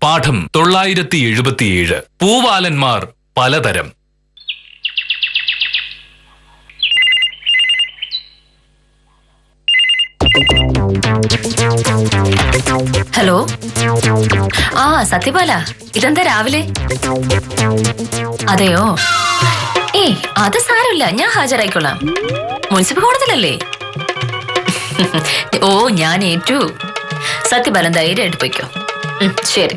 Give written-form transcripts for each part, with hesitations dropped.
പാഠം 977. പൂവാലന്മാർ പലതരം. ഹലോ, സത്യപാല, ഇതെന്താ രാവിലെ? അതെയോ? അത് സാരമില്ല, ഞാൻ ഹാജരായിക്കൊള്ളാം. മുനിസിപ്പൽ കോടതിയിലല്ലേ? ഓ, ഞാൻ ഏറ്റു. സത്യപാലൻ ധൈര്യമായിട്ട് പോയിക്കോ. ശരി.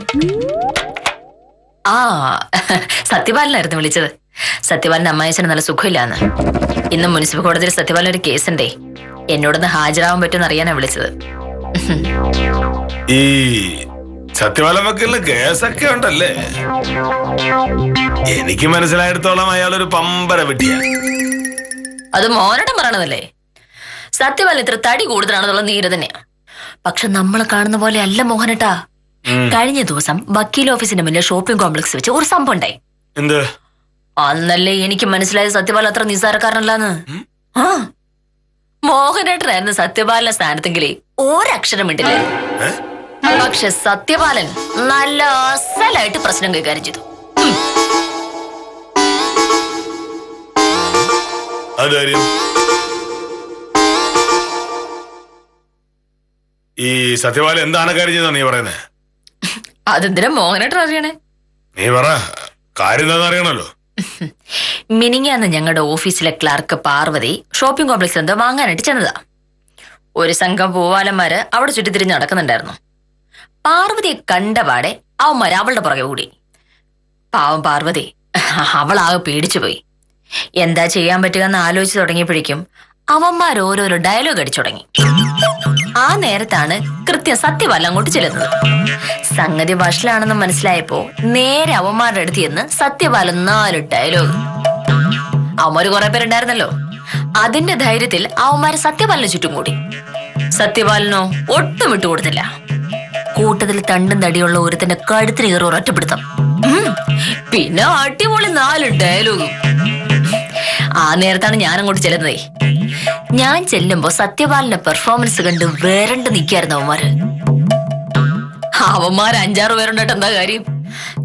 സത്യപാലനായിരുന്നു വിളിച്ചത്. സത്യപാലന്റെ അമ്മായച്ചന് നല്ല സുഖമില്ലാന്ന്. ഇന്ന് മുനിസിപ്പൽ കോടതിയിൽ സത്യപാലൻ ഒരു കേസുണ്ടേ. എന്നോടൊന്ന് ഹാജരാവാൻ പറ്റുമെന്ന് അറിയാനാ വിളിച്ചത്. ഈ സത്യപാലൻ വക്കീലിന് കേസൊക്കെ ഉണ്ടല്ലേ? എനിക്ക് മനസ്സിലായിടത്തോളം അയാളൊരു പമ്പര വെട്ടിയ. അത് മോനോടം പറയണതല്ലേ. സത്യപാലൻ ഇത്ര തടി കൂടുതലാണെന്നുള്ള നീര് തന്നെയാ. പക്ഷെ നമ്മൾ കാണുന്ന പോലെ അല്ല മോഹനട്ടാ. കഴിഞ്ഞ ദിവസം വക്കീൽ ഓഫീസിന്റെ മുന്നിൽ ഷോപ്പിംഗ് കോംപ്ലക്സ് വെച്ച് ഒരു സംഭവം ഉണ്ടായി. എന്ത്? അന്നല്ലേ എനിക്ക് മനസ്സിലായത് സത്യപാലൻ അത്ര നിസ്സാരക്കാരനല്ലാന്ന്. മോഹനേട്ടനായിരുന്നു സത്യപാലന്റെ സ്ഥാനത്തെങ്കിലേ ഒരക്ഷരം ഇട്ടില്ല. പക്ഷെ സത്യപാലൻ നല്ല അസലായിട്ട് പ്രശ്നം കൈകാര്യം ചെയ്തു. ഈ സത്യപാലൻ എന്താണ് കാര്യം ചെയ്ത നീ പറയുന്നത്? അതെന്തിനാ മോഹനേട്ടൻ അറിയണേ? നീ പറ, കാര്യം എന്താണെന്ന് അറിയണല്ലോ. മിനിങ്ങാന്ന് ഞങ്ങളുടെ ഓഫീസിലെ ക്ലർക്ക് പാർവതി ഷോപ്പിംഗ് കോംപ്ലക്സ് എന്തോ വാങ്ങാനായിട്ട് ചെന്നതാ. ഒരു സംഘം പൂവാലന്മാര് അവിടെ ചുറ്റിത്തിരിഞ്ഞ് നടക്കുന്നുണ്ടായിരുന്നു. പാർവതിയെ കണ്ടപാടെ അവന്മാര് അവളുടെ പുറകെ കൂടി. പാവം പാർവതി, അവളാകെ പേടിച്ചുപോയി. എന്താ ചെയ്യാൻ പറ്റുക എന്ന് ആലോചിച്ച് തുടങ്ങിയപ്പോഴേക്കും അവന്മാർ ഓരോരോ ഡയലോഗ് അടിച്ചു തുടങ്ങി. ആ നേരത്താണ് കൃത്യം സത്യപാലൻ അങ്ങോട്ട് ചെല്ലുന്നത്. സംഗതി വഷളാണെന്ന് മനസ്സിലായപ്പോ നേരെ അവന്മാരുടെ അടുത്ത് ചെന്ന് സത്യപാലൻ 4 ഡയലോഗ്. അവന്മാര് കുറെ പേരുണ്ടായിരുന്നല്ലോ. അതിന്റെ ധൈര്യത്തിൽ അവന്മാര് സത്യപാലന് ചുറ്റും കൂടി. സത്യപാലനോ ഒട്ടും വിട്ടുകൊടുത്തില്ല. കൂട്ടത്തിൽ തണ്ടും തടിയുള്ള ഒരുത്തന്റെ കഴുത്തിന് കയറി ഒരൊറ്റപ്പെടുത്തം. പിന്നെ അടിപൊളി 4 ഡയലോഗും. ആ നേരത്താണ് ഞാൻ അങ്ങോട്ട് ചെല്ലുന്നതേ. ഞാൻ ചെല്ലുമ്പോ സത്യപാലന്റെ പെർഫോമൻസ് കണ്ട് വേരണ്ട് നിൽക്കായിരുന്നു അവന്മാര്. അവന്മാർ 5-6 പേരുണ്ടായിട്ട് എന്താ കാര്യം?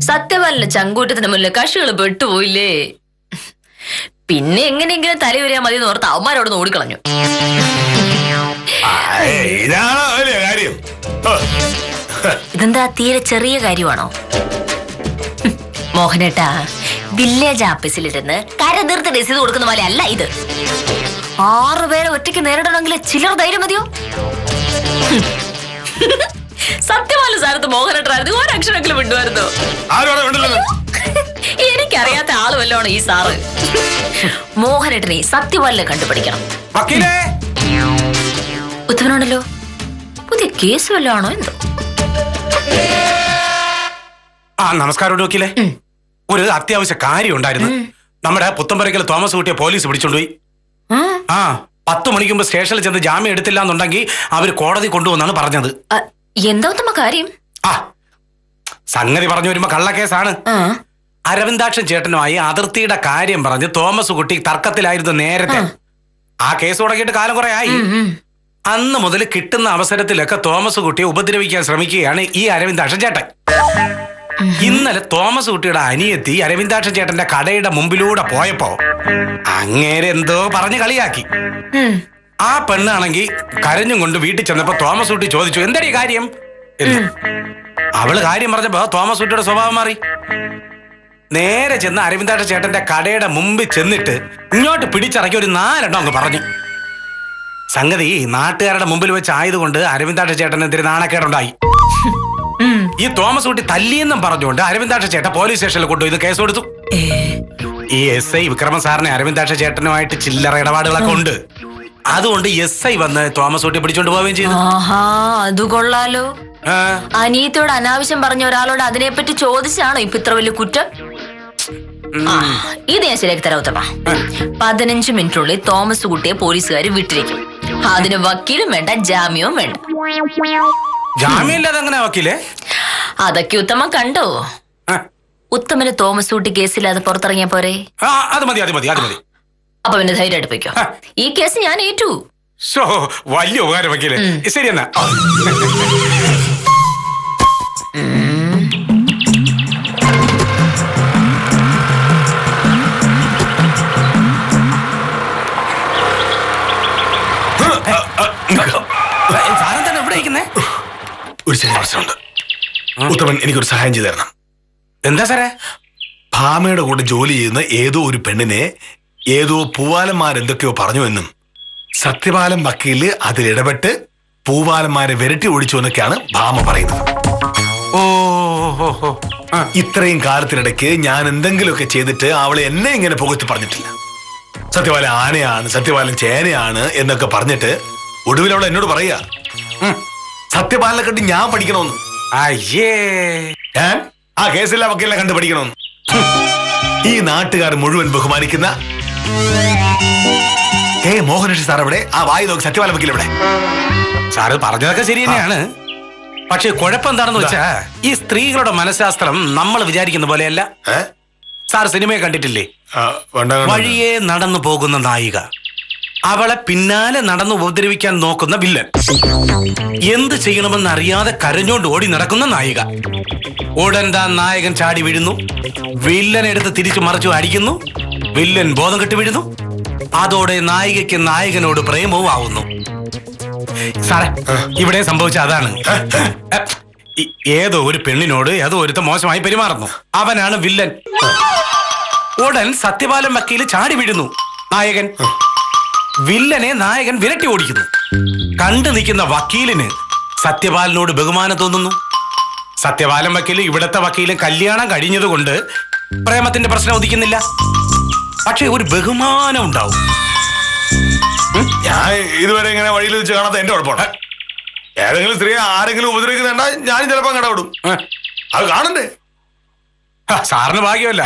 സത്യപാലന്റെ ചങ്കൂറ്റത്തിന് മുന്നിൽ കക്ഷികൾ പെട്ടുപോയില്ലേ. പിന്നെ എങ്ങനെയെങ്കിലും തലയുരിയാ മതി എന്ന് ഓർത്ത് അവന്മാരോടൊന്ന് ഓടിക്കളഞ്ഞു. ഇതെന്താ തീരെ ചെറിയ കാര്യമാണോ മോഹനേട്ടാ? വില്ലേജ് ഓഫീസിലിരുന്ന് കരതീർത്ത് രസീത് കൊടുക്കുന്ന പോലെ അല്ല ഇത്. 6 പേരെ ഒറ്റയ്ക്ക് നേരിടണമെങ്കിൽ ചിലർ ധൈര്യം മതിയോ? സത്യപാലൻ സ്ഥാനത്ത് മോഹനേട്ടനായിരുന്നു. ഒരക്ഷരമെങ്കിലും വിട്ടുമായിരുന്നോ? എനിക്കറിയാത്ത ആള് വല്ലോണോ ഈ സാറ്? മോഹനേട്ടനെ സത്യപാലനെ കണ്ടുപിടിക്കണം. ഉത്തമനാണല്ലോ. പുതിയ കേസ് വല്ലതാണോ എന്തോ? നമസ്കാരം വക്കീലെ. ഒരു അത്യാവശ്യ കാര്യം ഉണ്ടായിരുന്നു. നമ്മുടെ പുത്തമ്പരക്കൽ തോമസ് കുട്ടിയെ പോലീസ് പിടിച്ചോണ്ടുപോയി. 10 മണിക്ക് മുമ്പ് സ്റ്റേഷനിൽ ചെന്ന് ജാമ്യം എടുത്തില്ല എന്നുണ്ടെങ്കിൽ അവര് കോടതി കൊണ്ടുവന്നാണ് പറഞ്ഞത്. എന്താ ഉത്തമ കാര്യം? സംഗതി പറഞ്ഞു വരുമ്പോ കള്ളക്കേസാണ്. അരവിന്ദാക്ഷൻ ചേട്ടനുമായി അതിർത്തിയുടെ കാര്യം പറഞ്ഞ് തോമസ് കുട്ടി തർക്കത്തിലായിരുന്നു നേരത്തെ. ആ കേസ് തുടങ്ങിയിട്ട് കാലം കുറെ ആയി. അന്ന് മുതൽ കിട്ടുന്ന അവസരത്തിലൊക്കെ തോമസ് കുട്ടിയെ ഉപദ്രവിക്കാൻ ശ്രമിക്കുകയാണ് ഈ അരവിന്ദാക്ഷൻ ചേട്ടൻ. ഇന്നലെ തോമസ് കുട്ടിയുടെ അനിയത്തി അരവിന്ദാക്ഷൻ ചേട്ടന്റെ കടയുടെ മുമ്പിലൂടെ പോയപ്പോ അങ്ങേരെ എന്തോ പറഞ്ഞ് കളിയാക്കി. ആ പെണ്ണാണെങ്കിൽ കരഞ്ഞും കൊണ്ട് വീട്ടിൽ ചെന്നപ്പോ തോമസ് കുട്ടി ചോദിച്ചു, എന്താടി കാര്യം എന്ന്. അവള് കാര്യം പറഞ്ഞപ്പോ തോമസ് കുട്ടിയുടെ സ്വഭാവം മാറി. നേരെ ചെന്ന് അരവിന്ദാക്ഷൻ ചേട്ടന്റെ കടയുടെ മുമ്പിൽ ചെന്നിട്ട് ഇങ്ങോട്ട് പിടിച്ചിറക്കി ഒരു 4 എണ്ണം അങ്ങ് പറഞ്ഞു. സംഗതി നാട്ടുകാരുടെ മുമ്പിൽ വെച്ച് ആയതുകൊണ്ട് അരവിന്ദാക്ഷൻ ചേട്ടനെതിരെ നാണക്കേടുണ്ടായി. ഈ തോമസ് കുട്ടി തല്ലിയെന്നും പറഞ്ഞുകൊണ്ട് അരവിന്ദാക്ഷൻ ചേട്ടൻ പോലീസ് സ്റ്റേഷനിൽ കൊണ്ടുപോയി കേസ് കൊടുത്തു. ഈ SI വിക്രമൻ സാറിനെ അരവിന്ദാക്ഷൻ ചേട്ടനുമായിട്ട് ചില്ലറ ഇടപാടുകളൊക്കെ ഉണ്ട്. അതുകൊണ്ട് SI വന്ന് തോമസ് കുട്ടി പിടിച്ചോണ്ട് പോവുകയും ചെയ്തു. അത് കൊള്ളാലോ. അനിയത്തോട് അനാവശ്യം പറഞ്ഞ ഒരാളോട് അതിനെപ്പറ്റി ചോദിച്ചാണോ ഇപ്പൊ ഇത്ര വലിയ കുറ്റം? ഇത് ഞാൻ ശരിയാക്കി തരാം ഉത്തമ. 15 മിനിറ്റിനുള്ളിൽ തോമസ് കുട്ടിയെ പോലീസുകാർ വിട്ടിരിക്കും. അതിന് വക്കീലും വേണ്ട, ജാമ്യവും വേണ്ട. ജാമ്യമില്ലാതെ അങ്ങനെ വക്കീലേ? അതൊക്കെ ഉത്തമ കണ്ടോ? ഉത്തമന് തോമസ് കുട്ടി കേസില്ലാതെ പുറത്തിറങ്ങിയ പോരെ? അത് മതി, അത് മതി, അത് മതി. അപ്പൊ പിന്നെ ധൈര്യമായിട്ട് പോയിക്കോ. ഈ കേസ് ഞാൻ ഏറ്റു. വലിയ ഉപകാരം വക്കീലെ. ശരി എന്നാ. സാധനം തന്നെ എവിടെ ഇരിക്കുന്നേ? ഒരു ചെറിയ പ്രശ്നമുണ്ട്. ഉത്തമൻ എനിക്കൊരു സഹായം ചെയ്തു തരണം. എന്താ സാറേ? ഭാമയുടെ കൂടെ ജോലി ചെയ്യുന്ന ഏതോ ഒരു പെണ്ണിനെ ഏതോ പൂവാലന്മാരെന്തൊക്കെയോ പറഞ്ഞുവെന്നും സത്യപാലൻ വക്കീല് അതിലിടപെട്ട് പൂവാലന്മാരെ വിരട്ടി ഓടിച്ചു എന്നൊക്കെയാണ് ഭാമ പറയുന്നത്. ഇത്രയും കാലത്തിനിടയ്ക്ക് ഞാൻ എന്തെങ്കിലുമൊക്കെ ചെയ്തിട്ട് അവളെ എന്നെ ഇങ്ങനെ പുകഴ്ത്തി പറഞ്ഞിട്ടില്ല. സത്യപാലൻ ആനയാണ്, സത്യപാലൻ ചേനയാണ് എന്നൊക്കെ പറഞ്ഞിട്ട് ഒടുവിൽ അവൾ എന്നോട് പറയുക സത്യപാലനെ കണ്ട് ഞാൻ പഠിക്കണമെന്ന്. ഞാൻ ആ കേസിലെ വക്കീലിനെ കണ്ട് പഠിക്കണമെന്ന്. ഈ നാട്ടുകാർ മുഴുവൻ ബഹുമാനിക്കുന്ന മോഹനേഷ് സാർ എവിടെ? ആ വായി നോക്കി സത്യപാലൻ വക്കീൽ എവിടെ? സാറ് പറഞ്ഞതൊക്കെ ശരി തന്നെയാണ്. പക്ഷെ കുഴപ്പം എന്താണെന്ന് വെച്ചാ ഈ സ്ത്രീകളുടെ മനഃശാസ്ത്രം നമ്മൾ വിചാരിക്കുന്ന പോലെയല്ല. സാർ സിനിമയെ കണ്ടിട്ടില്ലേ? വഴിയെ നടന്നു പോകുന്ന നായിക, അവളെ പിന്നാലെ നടന്നു ഉപദ്രവിക്കാൻ നോക്കുന്ന വില്ലൻ, എന്ത് ചെയ്യണമെന്ന് അറിയാതെ കരഞ്ഞോണ്ട് ഓടി നടക്കുന്ന നായിക. ഉടൻ താൻ നായകൻ ചാടി വീഴുന്നു, വില്ലൻ എടുത്ത് തിരിച്ചു മറിച്ചു അടിക്കുന്നു, വില്ലൻ ബോധം കെട്ട് വീഴുന്നു. അതോടെ നായികയ്ക്ക് നായകനോട് പ്രേമവും ആവുന്നു. സാറേ, ഇവിടെ സംഭവിച്ച അതാണ്. ഏതോ ഒരു പെണ്ണിനോട് ഏതോ ഒരുത്ത മോശമായി പെരുമാറുന്നു, അവനാണ് വില്ലൻ. ഉടൻ സത്യപാലൻ വക്കീല് ചാടി വീഴുന്നു, നായകൻ. വില്ലനെ നായകൻ വിരട്ടി ഓടിക്കുന്നു. കണ്ടു നിൽക്കുന്ന വക്കീലിന് സത്യപാലനോട് ബഹുമാനം തോന്നുന്നു. സത്യപാലൻ വക്കീല് ഇവിടത്തെ വക്കീലും കല്യാണം കഴിഞ്ഞതുകൊണ്ട് പ്രേമത്തിന്റെ പ്രശ്നം ഉദിക്കുന്നില്ല. പക്ഷെ ഒരു ബഹുമാനം ഉണ്ടാവും. ഞാൻ ഇതുവരെ ഇങ്ങനെ വഴിയിൽ വെച്ച് കാണാത്ത എന്റെ കുഴപ്പമാണ്. ഏതെങ്കിലും സ്ത്രീ ആരെങ്കിലും ഉപദ്രവിക്കുന്നുണ്ടാ ഞാനും ചിലപ്പോ കടവിടും. അത് കാണണ്ടേ? സാറിന് ഭാഗ്യമല്ല.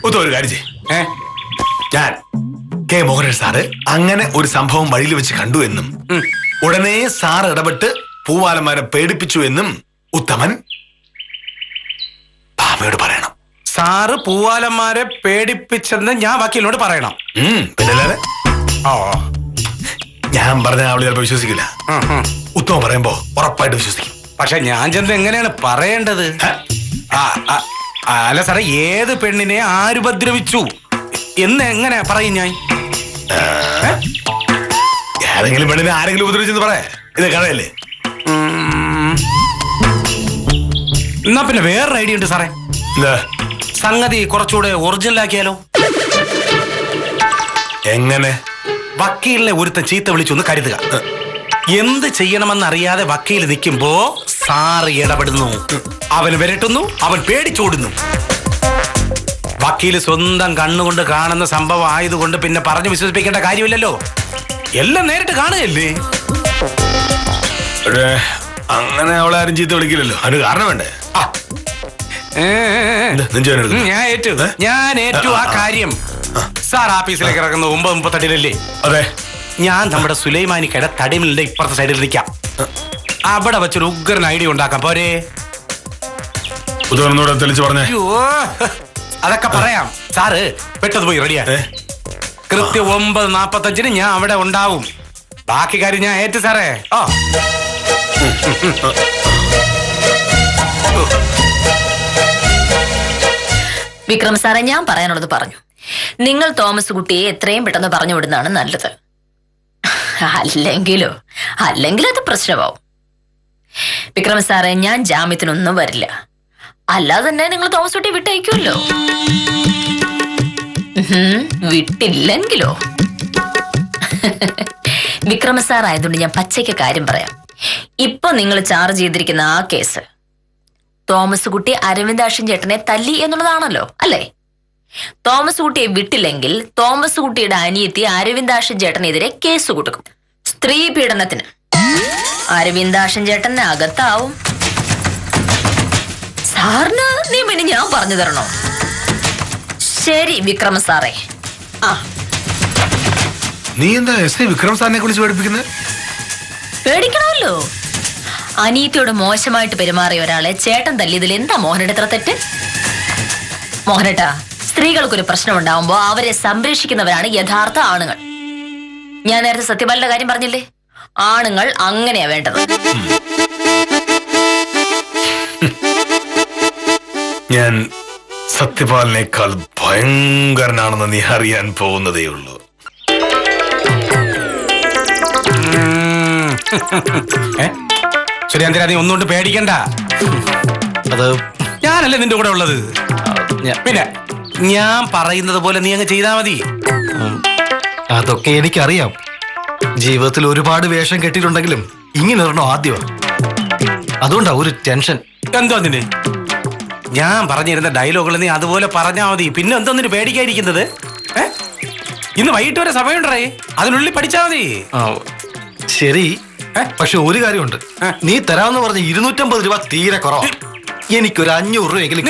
ഒരു കാര്യം ചെയ്യേ, ഞാൻ കെ മോഹനേഷ് സാറ് അങ്ങനെ ഒരു സംഭവം വഴിയിൽ വെച്ച് കണ്ടു എന്നും ഉടനെ സാർ ഇടപെട്ട് പൂവാലന്മാരെ പേടിപ്പിച്ചു എന്നും ഉത്തമൻ ഭാമയോട് പറയണം. സാറ് പൂവാലന്മാരെ പേടിപ്പിച്ചെന്ന് ഞാൻ വക്കീലിനോട് പറയണം. പിന്നല്ലാതെ ഞാൻ പറഞ്ഞ അവള് ചിലപ്പോ വിശ്വസിക്കില്ല. ഉത്തമൻ പറയുമ്പോ ഉറപ്പായിട്ട് വിശ്വസിക്കും. പക്ഷെ ഞാൻ ചെന്ന് എങ്ങനെയാണ് പറയേണ്ടത്? അല്ല സാറേ, ഏത് പെണ്ണിനെ ആരുപദ്രവിച്ചു എന്ന് എങ്ങനെ പറയും ഞാൻ? ഏതെങ്കിലും പെണ്ണിനെ ആരെങ്കിലും ഉപദ്രവിച്ചെന്ന് പറയാ. ഇത് കഥയല്ലേ? എന്നാ പിന്നെ വേറൊരു ഐഡിയ ഉണ്ട് സാറേ. സംഗതി കുറച്ചുകൂടെ ഒറിജിനൽ ആക്കിയാലോ? എങ്ങനെ? വക്കീലിനെ ഒരുത്തൻ ചീത്ത വിളിച്ചൊന്ന് കരുതുക. എന്ത് ചെയ്യണമെന്നറിയാതെ വക്കീൽ നിൽക്കുമ്പോ സാറ് ഇടപെടുന്നു, അവന് വിരട്ടുന്നു, അവൻ പേടിച്ചോടുന്നു. വക്കീല് സ്വന്തം കണ്ണുകൊണ്ട് കാണുന്ന സംഭവം ആയതുകൊണ്ട് പിന്നെ പറഞ്ഞു വിശ്വസിപ്പിക്കേണ്ട കാര്യമില്ലല്ലോ, എല്ലാം നേരിട്ട് കാണുകയല്ലേ. അങ്ങനെ അവളെ ആരും ചീത്ത വിളിക്കില്ലല്ലോ, അതിന് കാരണം വേണ്ടേ? ഞാൻ ഏറ്റു ആ കാര്യം. സാർ ഓഫീസിലേക്ക് ഇറങ്ങുന്ന 9:38 അതെ. ഞാൻ നമ്മുടെ സുലൈമാനിക്കട തടിമിലിന്റെ ഇപ്പുറത്തെ സൈഡിൽ നിൽക്കാം. അവിടെ വെച്ചൊരു ഉഗ്രൻ ഐഡിയ ഉണ്ടാക്കാം. പോരെ? തെളിച്ചു പറഞ്ഞേ. അതൊക്കെ പറയാം. സാറ് പെട്ടെന്ന് പോയി റെഡിയാ. കൃത്യം 9:45 ഞാൻ അവിടെ ഉണ്ടാവും. ബാക്കി കാര്യം ഞാൻ ഏറ്റു സാറേ. വിക്രം സാറേ, ഞാൻ പറയാനുള്ളത് പറഞ്ഞു. നിങ്ങൾ തോമസ് കുട്ടിയെ എത്രയും പെട്ടെന്ന് പറഞ്ഞു വിടുന്നതാണ് നല്ലത്. അല്ലെങ്കിൽ അത് പ്രശ്നമാവും. വിക്രം സാറേ, ഞാൻ ജാമ്യത്തിനൊന്നും വരില്ല. അല്ലാതെ തന്നെ നിങ്ങൾ തോമസ് കുട്ടിയെ വിട്ടയക്കുമല്ലോ. വിട്ടില്ലെങ്കിലോ? വിക്രമ സാർ ആയതുകൊണ്ട് ഞാൻ പച്ചയ്ക്ക് കാര്യം പറയാം. ഇപ്പൊ നിങ്ങൾ ചാർജ് ചെയ്തിരിക്കുന്ന ആ കേസ് തോമസ് കുട്ടി അരവിന്ദാക്ഷൻ ചേട്ടനെ തല്ലി എന്നുള്ളതാണല്ലോ, അല്ലേ? തോമസ് കുട്ടിയെ വിട്ടില്ലെങ്കിൽ തോമസ് കുട്ടിയുടെ അനിയത്തി അരവിന്ദാക്ഷൻ ചേട്ടനെതിരെ കേസ് കൊടുക്കും, സ്ത്രീ പീഡനത്തിന്. അരവിന്ദാക്ഷൻ ചേട്ടൻ അകത്താവും. സാറിന് നീ പിന്നെ ഞാൻ പറഞ്ഞു തരണോ? ശരി വിക്രമ സാറേ. നീ എന്താ വിക്രം സാറിനെ കുറിച്ച് പേടിപ്പിക്കുന്നത്? പേടിക്കണമല്ലോ. അനീത്തിയോട് മോശമായിട്ട് പെരുമാറിയ ഒരാളെ ചേട്ടൻ തല്ലിയതിൽ എന്താ മോഹനയുടെ എത്ര തെറ്റ്? മോഹനേട്ടാ, സ്ത്രീകൾക്കൊരു പ്രശ്നം ഉണ്ടാവുമ്പോ അവരെ സംരക്ഷിക്കുന്നവരാണ് യഥാർത്ഥ ആണുങ്ങൾ. ഞാൻ നേരത്തെ സത്യപാലന്റെ കാര്യം പറഞ്ഞില്ലേ, ആണുങ്ങൾ അങ്ങനെയാ വേണ്ടത്. ഞാൻ സത്യപാലനേക്കാൾ ഭയങ്കരനാണെന്ന് നീ അറിയാൻ പോകുന്നതേ ഉള്ളൂ. സുരേന്ദ്ര, നീ ഒന്നുകൊണ്ട് പേടിക്കണ്ട. അത് ഞാനല്ലേ നിന്റെ കൂടെ ഉള്ളത്. പിന്നെ ഞാൻ പറയുന്നത് പോലെ നീ അങ്ങ് ചെയ്താ മതി. അതൊക്കെ എനിക്കറിയാം. ജീവിതത്തിൽ ഒരുപാട് വേഷം കെട്ടിയിട്ടുണ്ടെങ്കിലും ഇങ്ങനെ ഒരെണ്ണോ ആദ്യമാ. അതുകൊണ്ടാ ഒരു ടെൻഷൻ. എന്തോ നിന് ഞാൻ പറഞ്ഞിരുന്ന ഡയലോഗുകൾ നീ അതുപോലെ പറഞ്ഞാ മതി. പിന്നെ എന്തോ നിന് പേടിക്കാതിരിക്കുന്നത്? ഇന്ന് വൈകിട്ട് വരെ സമയമുണ്ടേ, അതിനുള്ളിൽ പഠിച്ചാ മതി. ശരി, പക്ഷെ ഒരു കാര്യമുണ്ട്. നീ തരാമെന്ന് പറഞ്ഞ 250 രൂപ തീരെ കുറവാ. എനിക്കൊരു 500 രൂപയെങ്കിലും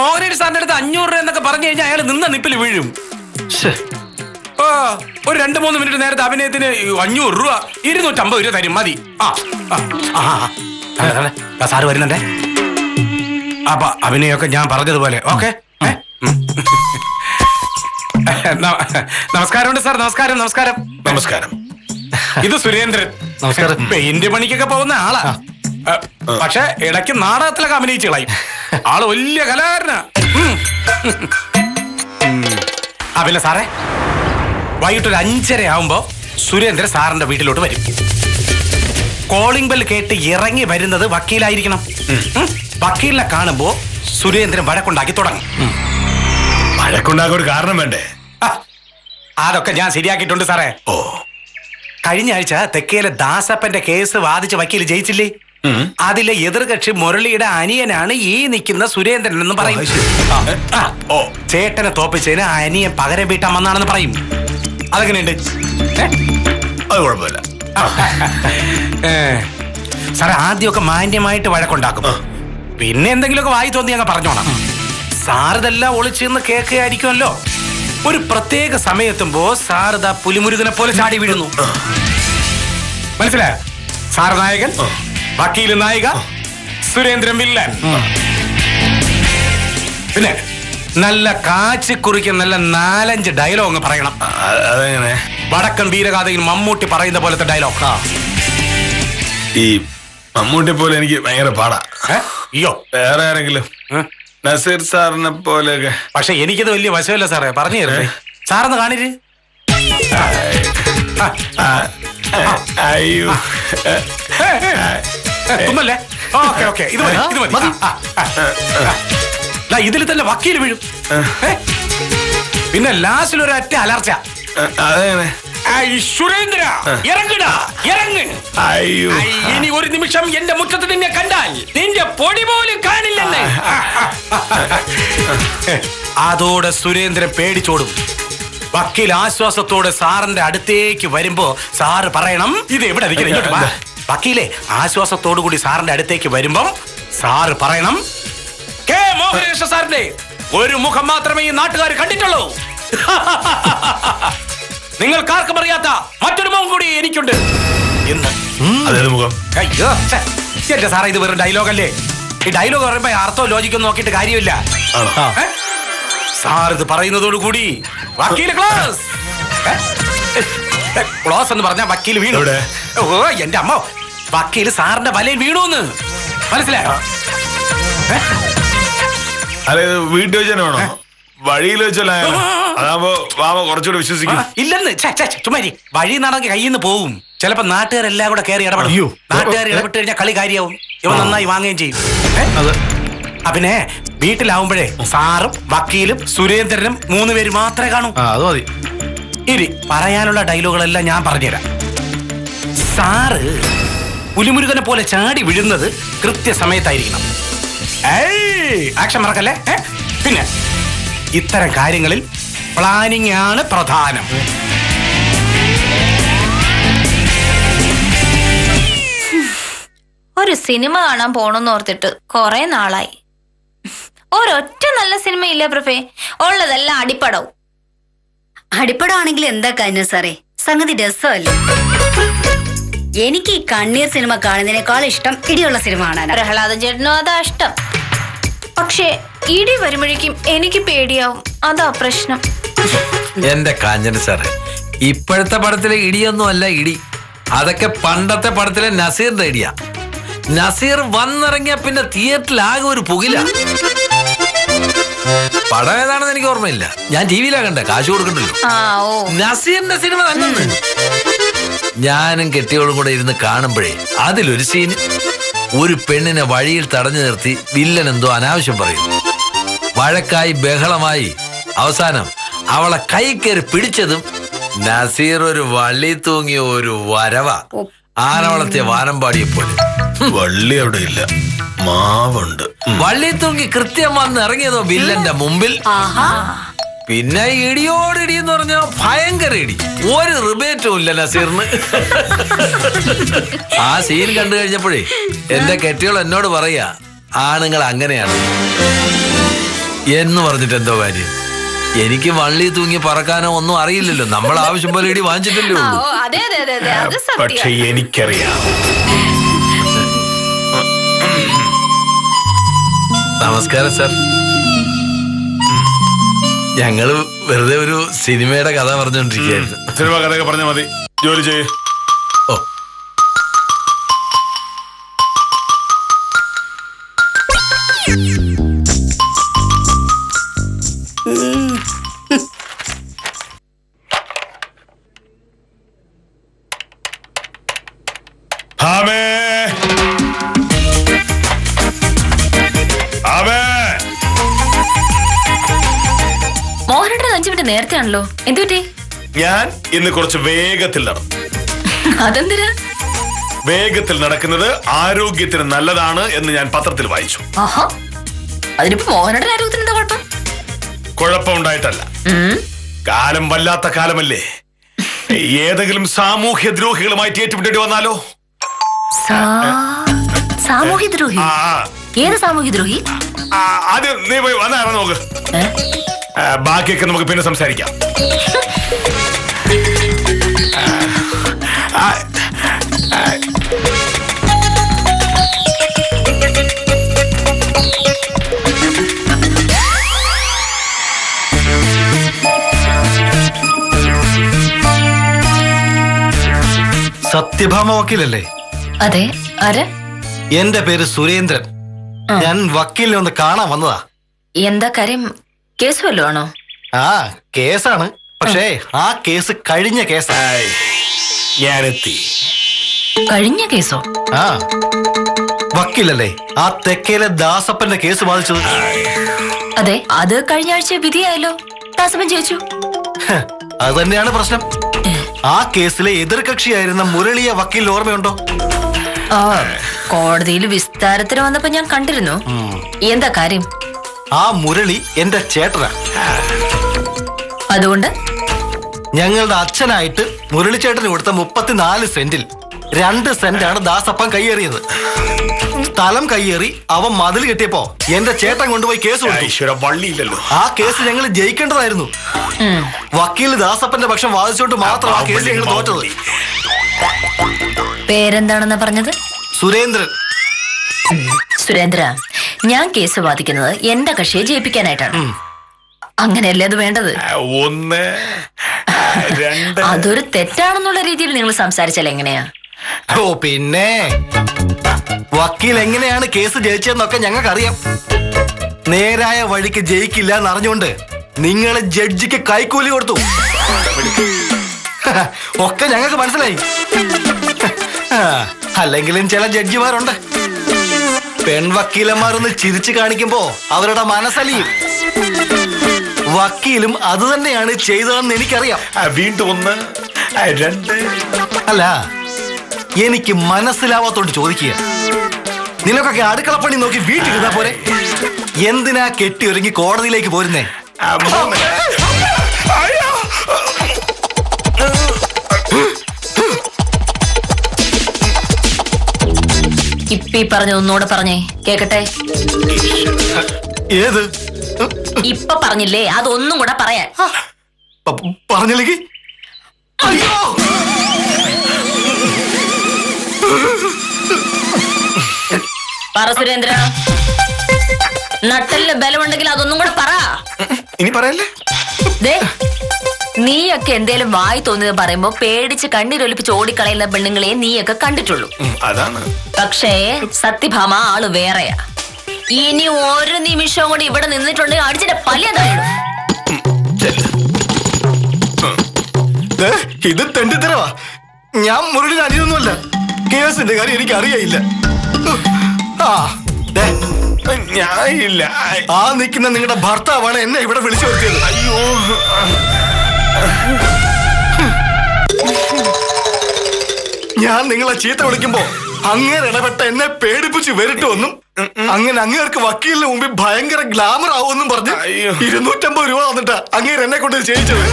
മോഹനേഷ് സാറിന്റെ അടുത്ത് 500 രൂപ എന്നൊക്കെ പറഞ്ഞു കഴിഞ്ഞാൽ അയാൾ നിന്ന നിപ്പിൽ വീഴും. ഒരു 2-3 മിനിറ്റ് നേരത്തെ അഭിനയത്തിന് 500 രൂപ, 250 രൂപ തരും മതി. സാറ് വരുന്നുണ്ടേ. അപ്പൊ അഭിനയൊക്കെ ഞാൻ പറഞ്ഞതുപോലെ. ഓക്കെ, നമസ്കാരമുണ്ട് സാർ. നമസ്കാരം. നമസ്കാരം. നമസ്കാരം. ഇത് സുരേന്ദ്രൻ. നമസ്കാരം. പെയിന്റ് പണിക്കൊക്കെ പോകുന്ന ആളാ. പക്ഷെ ഇടയ്ക്ക് നാടകത്തിലൊക്കെ അഭിനയിച്ചു കളയും. ആള് വലിയ കലാകാരനാ. പിന്നെ സാറേ, വൈകിട്ടൊരു 5:30 ആവുമ്പോ സുരേന്ദ്രൻ സാറിന്റെ വീട്ടിലോട്ട് വരും. കോളിംഗ് ബെൽ കേട്ട് ഇറങ്ങി വരുന്നത് വക്കീലായിരിക്കണം. വക്കീലിനെ കാണുമ്പോ സുരേന്ദ്രൻ വഴക്കുണ്ടാക്കി തുടങ്ങും. വഴക്കുണ്ടാക്കാൻ ഒരു കാരണം വേണ്ടേ? അതൊക്കെ ഞാൻ ശരിയാക്കിയിട്ടുണ്ട് സാറേ. ഓ, കഴിഞ്ഞ ആഴ്ച തെക്കേലെ ദാസപ്പന്റെ കേസ് വാദിച്ച വക്കീൽ ജയിച്ചില്ലേ? അതിലെ എതിർകക്ഷി മുരളിയുടെ അനിയനാണ് ഈ നിൽക്കുന്ന സുരേന്ദ്രൻ എന്ന് പറയും. ഓ, ചേട്ടനെ തോപ്പിച്ചതിന് അനിയൻ പകരം വീട്ടാൻ വന്നാണെന്ന് പറയും. അതെങ്ങനെയുണ്ട്? അത് കുഴപ്പമില്ല സാറേ. ആദ്യമൊക്കെ മാന്യമായിട്ട് വഴക്കുണ്ടാക്കും, പിന്നെ എന്തെങ്കിലുമൊക്കെ വായി തോന്നി അങ്ങ് പറഞ്ഞോണം. സാറിതെല്ലാം ഒളിച്ചെന്ന് കേൾക്കുകയായിരിക്കുമല്ലോ. ഒരു പ്രത്യേക സമയത്തുമ്പോ സാറിത പുലിമുരുകനെ പോലെ ചാടി വീഴുന്നു. മനസ്സിലായോ? സാറ് നായകൻ, വക്കീല് നായിക, സുരേന്ദ്രൻ വില്ലൻ. പിന്നെ നല്ല കാച്ചിക്കുറിക്ക് നല്ല 4-5 ഡയലോഗ് പറയണം. അതെങ്ങനെ? വടക്കൻ വീരഗാഥയിൽ മമ്മൂട്ടി പറയുന്ന പോലത്തെ ഡയലോഗ്. ഈ മമ്മൂട്ടി പോലെ എനിക്ക് ഭയങ്കര പാടാ. അയ്യോ, വേറെ ആരെങ്കിലും? നസീർ സാറിനെ പോലെയൊക്കെ. പക്ഷെ എനിക്കത് വലിയ വശമല്ല സാറേ, പറഞ്ഞു തരുന്നേ. സാറൊന്ന് കാണിര്. അയ്യോ, ഒന്നല്ലേ? ഓക്കെ ഓക്കെ, ഇത് മതി, ഇത് മതി. ഇതിൽ തന്നെ വക്കീൽ വീഴും. പിന്നെ ലാസ്റ്റിൽ ഒരു ഒറ്റ അലർച്ച. അതെങ്ങനെ? സുരേന്ദ്ര, ഇറങ്ങടാ, ഇറങ്ങ്. അയ്യോ, ഇനി ഒരു നിമിഷം എന്റെ മുറ്റത്ത് നിന്നെ കണ്ടാൽ നിന്റെ പൊടി പോലും കാണില്ലെന്ന്. അതോടെ സുരേന്ദ്രൻ പേടിച്ചോടും. വക്കീൽ ആശ്വാസത്തോടെ സാറിന്റെ അടുത്തേക്ക് വരുമ്പോ സാറ് പറയണം, ഇത് എവിടെ ഇരിക്കണം. വക്കീലെ ആശ്വാസത്തോടു കൂടി സാറിന്റെ അടുത്തേക്ക് വരുമ്പം സാറ് പറയണം, കെ മോഹനേഷ് സാറിന്റെ ഒരു മുഖം മാത്രമേ ഈ നാട്ടുകാർ കണ്ടിട്ടുള്ളൂ. നിങ്ങൾക്കാർക്കും അറിയാത്ത മറ്റൊരു മുഖം കൂടി എനിക്കുണ്ട് എന്ന്. മുഖം? അയ്യോ എന്റെ സാറേ, ഇത് വെറും ഡയലോഗല്ലേ. ഈ ഡയലോഗ് പറയുമ്പോ അർത്ഥവും ലോജിക്കൊന്നും നോക്കിയിട്ട് കാര്യമില്ല. സാർ ഇത് പറയുന്നതോടുകൂടി വക്കീല് ക്ലോസ്. ക്ലോസ് എന്ന് പറഞ്ഞാൽ വക്കീൽ വീണു. ഓ എന്റെ അമ്മ, വക്കീല് സാറിന്റെ വലയിൽ വീണൂന്ന് മനസ്സിലായോ? അതെ, വീട്ടിൽ വെച്ച് തന്നെ വേണോ? വഴിയിൽ വെച്ചല്ലോ? അതാകുമ്പോ വാമ കുറച്ചുകൂടെ വിശ്വസിക്കും. ഇല്ലെന്ന് ചുമ്മാരി. വഴി നടക്കി കയ്യിൽ നിന്ന് പോവും. ചിലപ്പോ നാട്ടുകാരെല്ലാം കൂടെ കയറി ഇടപെടും. നാട്ടുകാർ ഇടപെട്ട് കഴിഞ്ഞാൽ കളി കാര്യാവും. ഇവ നന്നായി വാങ്ങുകയും ചെയ്യും. പിന്നെ വീട്ടിലാവുമ്പോഴേ സാറും വക്കീലും സുരേന്ദ്രനും 3 പേര് മാത്രമേ കാണൂ. അത് മതി. ഇനി പറയാനുള്ള ഡയലോഗുകളെല്ലാം ഞാൻ പറഞ്ഞുതരാം. സാറ് പുലിമുരുകനെ പോലെ ചാടി വിഴുന്നത് കൃത്യസമയത്തായിരിക്കണം. ആക്ഷൻ മറക്കല്ലേ. പിന്നെ ഇത്തരം കാര്യങ്ങളിൽ പ്ലാനിങ് ആണ് പ്രധാനം. ഒരു സിനിമ കാണാൻ പോണെന്ന് ഓർത്തിട്ട് കൊറേ നാളായി. ഒരൊറ്റ നല്ല സിനിമ ഇല്ല പ്രഭേ, ഉള്ളതെല്ലാം അടിപ്പടവും. അടിപ്പടമാണെങ്കിൽ എന്താ കാര്യം സാറേ, സംഗതി രസമല്ലേ. എനിക്ക് ഈ കണ്ണീർ സിനിമ കാണുന്നതിനേക്കാൾ ഇഷ്ടം ഇടിയുള്ള സിനിമ കാണാനാണ്. പ്രഹ്ലാദൻ ചേട്ടനും അതാ ഇഷ്ടം. പക്ഷേ ഇടി വരുമ്പോഴേക്കും എനിക്ക് പേടിയാവും, അതാ പ്രശ്നം. എന്റെ കാഞ്ഞന സാറേ, ഇപ്പോഴത്തെ പടത്തിലെ ഇടിയൊന്നും അല്ല ഇടി, അതൊക്കെ പണ്ടത്തെ പടത്തിലെ നസീറിന്റെ ഇടിയാ. നസീർ വന്നിറങ്ങിയ പിന്നെ തിയേറ്ററിൽ ആകെ ഒരു പുകില. പടം ഏതാണെന്ന് എനിക്ക് ഓർമ്മയില്ല, ഞാൻ ടി വിയിലാ കണ്ടേ, കാശ് കൊടുക്കണ്ടല്ലോ. നസീറിന്റെ സിനിമ തന്നെ. ഞാനും കെട്ടിയോളും കൂടെ ഇരുന്ന് കാണുമ്പോഴേ അതിലൊരു സീൻ, ഒരു പെണ്ണിനെ വഴിയിൽ തടഞ്ഞു നിർത്തി വില്ലൻ എന്തോ അനാവശ്യം പറയുന്നു. വഴക്കായി ബഹളമായി അവസാനം അവളെ കൈ കയറി പിടിച്ചതും നസീർ ഒരു വള്ളി തൂങ്ങിയ ഒരു വരവ, ആനവളത്തെ വാനം പാടിയെ പോലെ. വള്ളി അവിടെ ഇല്ല, മാവുണ്ട്. വള്ളി തൂങ്ങി കൃത്യം വന്ന് ഇറങ്ങിയതോ വില്ലന്റെ മുമ്പിൽ. പിന്നെ ഇടിയോടിടി എന്ന് പറഞ്ഞ ഭയങ്കര ഇടി, ഒരു റിബേറ്റും ഇല്ല നസീറിന്. ആ സീൻ കണ്ടു കഴിഞ്ഞപ്പോഴേ എന്റെ കെട്ടിയോൾ എന്നോട് പറയാ, ആണുങ്ങൾ അങ്ങനെയാണ് എന്ന് പറഞ്ഞിട്ട് എന്തോ കാര്യം. എനിക്ക് വള്ളി തൂങ്ങി പറക്കാനോ ഒന്നും അറിയില്ലല്ലോ, നമ്മൾ ആവശ്യം പോലെ ഇടി വാങ്ങിച്ചിട്ടല്ലേ ഉള്ളൂ. പക്ഷെ എനിക്കറിയാം. നമസ്കാരം സാർ. ഞങ്ങള് വെറുതെ ഒരു സിനിമയുടെ കഥ പറഞ്ഞോണ്ടിരിക്കുകയായിരുന്നു. സിനിമ കഥയൊക്കെ പറഞ്ഞാൽ മതി, ജോലി ചെയ്യ്. ഓ, മോഹനേട്ടൻ 5 മിനിറ്റ് നേരത്തെ ആണല്ലോ, എന്തുപറ്റി? ഞാൻ ഇന്ന് കുറച്ച് വേഗത്തിൽ നടന്നു. അതെന്തിനാ? വേഗത്തിൽ നടക്കുന്നത് ആരോഗ്യത്തിന് നല്ലതാണ് എന്ന് ഞാൻ പത്രത്തിൽ വായിച്ചു. ആഹാ, അതിനിപ്പോ മോഹനേട്ടൻ ആരോഗ്യത്തിന് എന്താ കുഴപ്പം? കുഴപ്പമുണ്ടായിട്ടല്ല, കാലം വല്ലാത്ത കാലമല്ലേ. ഏതെങ്കിലും സാമൂഹ്യ ദ്രോഹികളുമായിട്ട് ഏറ്റുമുട്ടേണ്ടി വന്നാലോ? സാമൂഹ്യ ദ്രോഹി? ഏത് സാമൂഹ്യ ദ്രോഹി? ആദ്യം നീ പോയി വന്നായിരുന്നു നോക്ക്, ബാക്കിയൊക്കെ നമുക്ക് പിന്നെ സംസാരിക്കാം. സത്യഭാമ വക്കീലല്ലേ? അതെ, ആര്? എന്റെ പേര് സുരേന്ദ്രൻ. ഞാൻ വക്കീലിനെ ഒന്ന് കാണാൻ വന്നതാ. എന്താ കാര്യം? കേസ് വല്ലതും ആണോ? ആ, കേസാണ്. പക്ഷേ ആ കേസ് കഴിഞ്ഞ കേസാ. ഞാനെത്തി. കഴിഞ്ഞ കേസോ? ആ, വക്കീലല്ലേ ആ തെക്കേലെ ദാസപ്പന്റെ കേസ് ബാധിച്ചത്? അതെ, അത് കഴിഞ്ഞ ആഴ്ച വിധിയായല്ലോ, ദാസപ്പൻ ജയിച്ചു. അത് തന്നെയാണ് പ്രശ്നം. ആ കേസിലെ എതിർകക്ഷിയായിരുന്ന മുരളിയെ വക്കീൽ ഓർമ്മയുണ്ടോ? കോടതിയിൽ വിസ്താരത്തിന് വന്നപ്പോ ഞാൻ കണ്ടിരുന്നു. എന്താ കാര്യം? ആ മുരളി എന്റെ ചേട്ടനാ. അതുകൊണ്ട് ഞങ്ങളുടെ അച്ഛനായിട്ട് മുരളി ചേട്ടന് കൊടുത്ത 34 സെന്റിൽ 2 സെന്റാണ് ദാസപ്പൻ കയ്യേറിയത്. സ്ഥലം കയ്യേറി അവൻ മതിൽ കെട്ടിയപ്പോ എന്റെ ചേട്ടൻ കൊണ്ടുപോയി കേസ് കൊടുത്തു. വള്ളിയില്ലല്ലോ. ആ കേസ് ഞങ്ങൾ ജയിക്കേണ്ടതായിരുന്നു. വക്കീൽ ദാസപ്പന്റെ പക്ഷം വാദിച്ചോണ്ട് മാത്രം ആ കേസ് ഞങ്ങൾ തോറ്റത്. പേരെന്താണെന്ന് പറഞ്ഞത്? സുരേന്ദ്രൻ. സുരേന്ദ്ര, ഞാൻ കേസ് വാദിക്കുന്നത് എന്റെ കക്ഷിയെ ജയിപ്പിക്കാനായിട്ടാണ്. അങ്ങനെയല്ലേ അത് വേണ്ടത്? 1, 2. അതൊരു തെറ്റാണെന്നുള്ള രീതിയിൽ നിങ്ങൾ സംസാരിച്ചാൽ എങ്ങനെയാ? ഓ പിന്നെ, വക്കീൽ എങ്ങനെയാണ് കേസ് ജയിച്ചതെന്നൊക്കെ ഞങ്ങൾക്കറിയാം. നേരായ വഴിക്ക് ജയിക്കില്ല എന്നറിഞ്ഞുകൊണ്ട് നിങ്ങൾ ജഡ്ജിക്ക് കൈക്കൂലി കൊടുത്തു. ഒക്കെ ഞങ്ങൾക്ക് മനസ്സിലായി. അല്ലെങ്കിലും ചില ജഡ്ജിമാരുണ്ട്, പെൺവക്കീലന്മാരൊന്ന് ചിരിച്ചു കാണിക്കുമ്പോ അവരുടെ മനസ്സലിയും. വക്കീലും അത് തന്നെയാണ് ചെയ്തതെന്ന് എനിക്കറിയാം. വീണ്ടും 1, 2. അല്ല, എനിക്ക് മനസ്സിലാവാത്തോണ്ട് ചോദിക്കുക, നിനക്കൊക്കെ അടുക്കളപ്പണി നോക്കി വീട്ടിലിരുന്നാ പോരെ? എന്തിനാ കെട്ടി ഒരുങ്ങി കോടതിയിലേക്ക് പോരുന്നേ? ഇപ്പി പറഞ്ഞ ഒന്നുകൂടെ പറഞ്ഞേ കേക്കട്ടെ. ഏത്? ഇപ്പൊ പറഞ്ഞില്ലേ, അതൊന്നും കൂടെ പറയാൻ. പറഞ്ഞില്ലെങ്കിൽ അയ്യോ, പറ സുരേന്ദ്ര, നട്ടലിന് ബലമുണ്ടെങ്കിൽ അതൊന്നും കൂടെ പറ. ഇനി പറയല്ലേ? ദേ, നീയൊക്കെ എന്തേലും വായി തോന്നിയത് പറയുമ്പോ പേടിച്ച് കണ്ണീരൊലിപ്പിച്ച് ഓടിക്കളയുന്ന പെണ്ണുങ്ങളെ നീയൊക്കെ കണ്ടിട്ടുള്ളൂ. അതാണ്. പക്ഷേ സത്യഭാമ ആള് വേറെയാ. ഇനി ഒരു നിമിഷവും കൂടി ഇവിടെ നിന്നിട്ടുണ്ടെങ്കിൽ അടിച്ചിട്ട് പല്ലിയതായിടും. ഇത് തെണ്ടിത്തരവാ. ഞാൻ മുരളിയുടെ അനിയൊന്നുമല്ല. കേസിന്റെ കാര്യം എനിക്ക് അറിയില്ല. ഞാനില്ല. ആ നിൽക്കുന്ന നിങ്ങളുടെ ഭർത്താവാണ് എന്നെ ഇവിടെ വിളിച്ചു വരുത്തിയത്. അയ്യോ, ഞാൻ നിങ്ങളെ ചീത്ത വിളിക്കുമ്പോ അങ്ങേര് ഇടപെട്ട എന്നെ പേടിപ്പിച്ച് വരട്ടുമെന്നും അങ്ങനെ അങ്ങേർക്ക് വക്കീലിന് മുമ്പിൽ ഭയങ്കര ഗ്ലാമർ ആവുമെന്നും പറഞ്ഞ് 250 രൂപ തന്നിട്ടാ അങ്ങേര് എന്നെ കൊണ്ട് ചെയ്യിച്ചത്.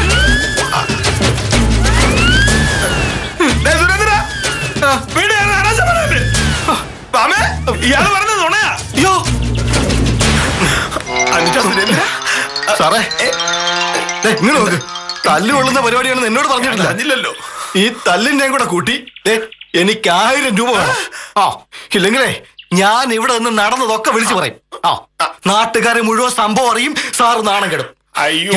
ഇയാള് പറഞ്ഞത് നുണയാ. അയ്യോ സാറേ, ഇങ്ങനെ നോക്ക്. തല്ല് കൊള്ളുന്ന പരിപാടിയാണെന്ന് എന്നോട് പറഞ്ഞിട്ടില്ലല്ലോ. ഈ തല്ലിന്റെയും കൂടെ കൂട്ടി എനിക്ക് 1000 രൂപ വേണം. ഇല്ലെങ്കിലേ ഞാൻ ഇവിടെ നിന്ന് നടന്നതൊക്കെ വിളിച്ചു പറയും. നാട്ടുകാരെ മുഴുവൻ സംഭവം അറിയും. സാറ് നാണം കെടും. അയ്യോ,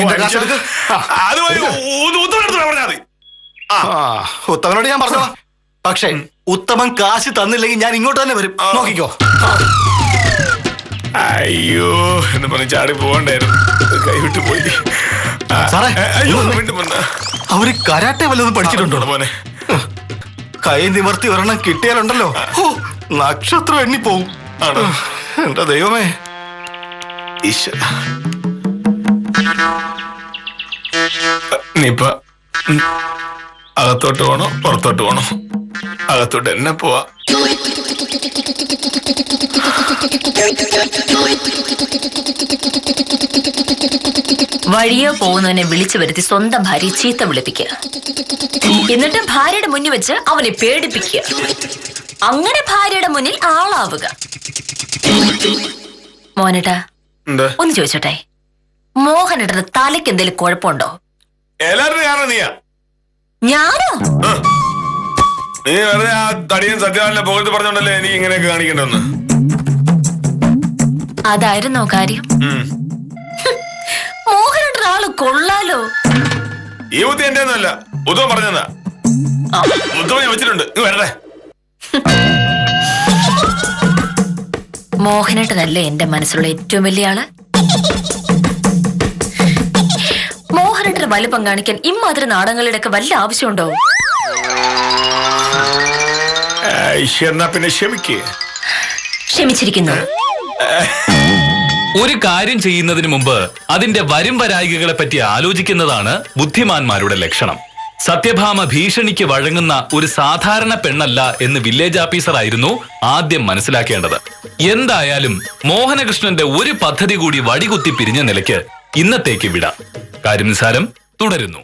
ഉത്തമനോട് ഞാൻ പറഞ്ഞതാ. പക്ഷേ ഉത്തമൻ കാശ് തന്നില്ലെങ്കിൽ ഞാൻ ഇങ്ങോട്ട് തന്നെ വരും. നോക്കിക്കോ. അയ്യോ എന്ന് പറഞ്ഞ് ചാടി പോകണ്ടായിരുന്നു. കൈവിട്ട് പോയി. സാറേ, അയ്യോ, അവര് കരാട്ടെ വല്ലതും പഠിച്ചിട്ടുണ്ടോ മോനെ? കൈ നിവർത്തി ഒരെണ്ണം കിട്ടിയാലുണ്ടല്ലോ, നക്ഷത്രം എണ്ണിപ്പോവും. എന്റെ ദൈവമേ. നീപ്പ അകത്തോട്ട് പോണോ പുറത്തോട്ട് പോണോ? അകത്തോട്ട് എന്നെ പോവാ. വഴിയോ പോകുന്നവനെ വിളിച്ചു വരുത്തി സ്വന്തം ഭാര്യ ചീത്ത വിളിപ്പിക്കുക. എന്നിട്ട് ഭാര്യയുടെ മുന്നിൽ വെച്ച് അവനെ പേടിപ്പിക്കുക. അങ്ങനെ ഭാര്യയുടെ മുന്നിൽ ആളാവുക. മോനേട്ടാ, ഒന്ന് ചോദിച്ചോട്ടെ, മോഹനേട്ടന്റെ തലയ്ക്ക് എന്തെങ്കിലും കുഴപ്പമുണ്ടോ? എല്ലാവരും കാരണം നീയാ. ഞാനോ? നീ വെറുതെ ആ തടിയൻ സത്യവാനെ പുകഴ്ത്തി പറഞ്ഞോണ്ടല്ലേ എനിക്ക് ഇങ്ങനെയൊക്കെ കാണിക്കണ്ടെന്ന്. അതായിരുന്നോ കാര്യം? മോഹനേട്ടൻ ആള് കൊള്ളാലോ. ഈ ബുദ്ധി എന്റെ ഒന്നുമല്ല, ഉത്തമൻ പറഞ്ഞതാ. ഉത്തമൻ ഞാൻ വെച്ചിട്ടുണ്ട്. വരട്ടെ. മോഹനേട്ടനല്ലേ എന്റെ മനസ്സിലുള്ള ഏറ്റവും വലിയ ആള്. മോഹനേട്ടന് വലിപ്പം കാണിക്കാൻ ഇമ്മാതിരി നാടകങ്ങളുടെ ഒക്കെ വല്ല ആവശ്യമുണ്ടോ? എന്നാ പിന്നെ ക്ഷമിച്ചിരിക്കുന്നു. ഒരു കാര്യം ചെയ്യുന്നതിന് മുമ്പ് അതിന്റെ വരും വരായികകളെ പറ്റി ആലോചിക്കുന്നതാണ് ബുദ്ധിമാന്മാരുടെ ലക്ഷണം. സത്യഭാമ ഭീഷണിക്ക് വഴങ്ങുന്ന ഒരു സാധാരണ പെണ്ണല്ല എന്ന് വില്ലേജ് ഓഫീസർ ആയിരുന്നു ആദ്യം മനസ്സിലാക്കേണ്ടത്. എന്തായാലും മോഹനകൃഷ്ണന്റെ ഒരു പദ്ധതി കൂടി വടികുത്തി പിരിഞ്ഞ നിലയ്ക്ക് ഇന്നത്തേക്ക് വിടാം. കാര്യം നിസാരം തുടരുന്നു.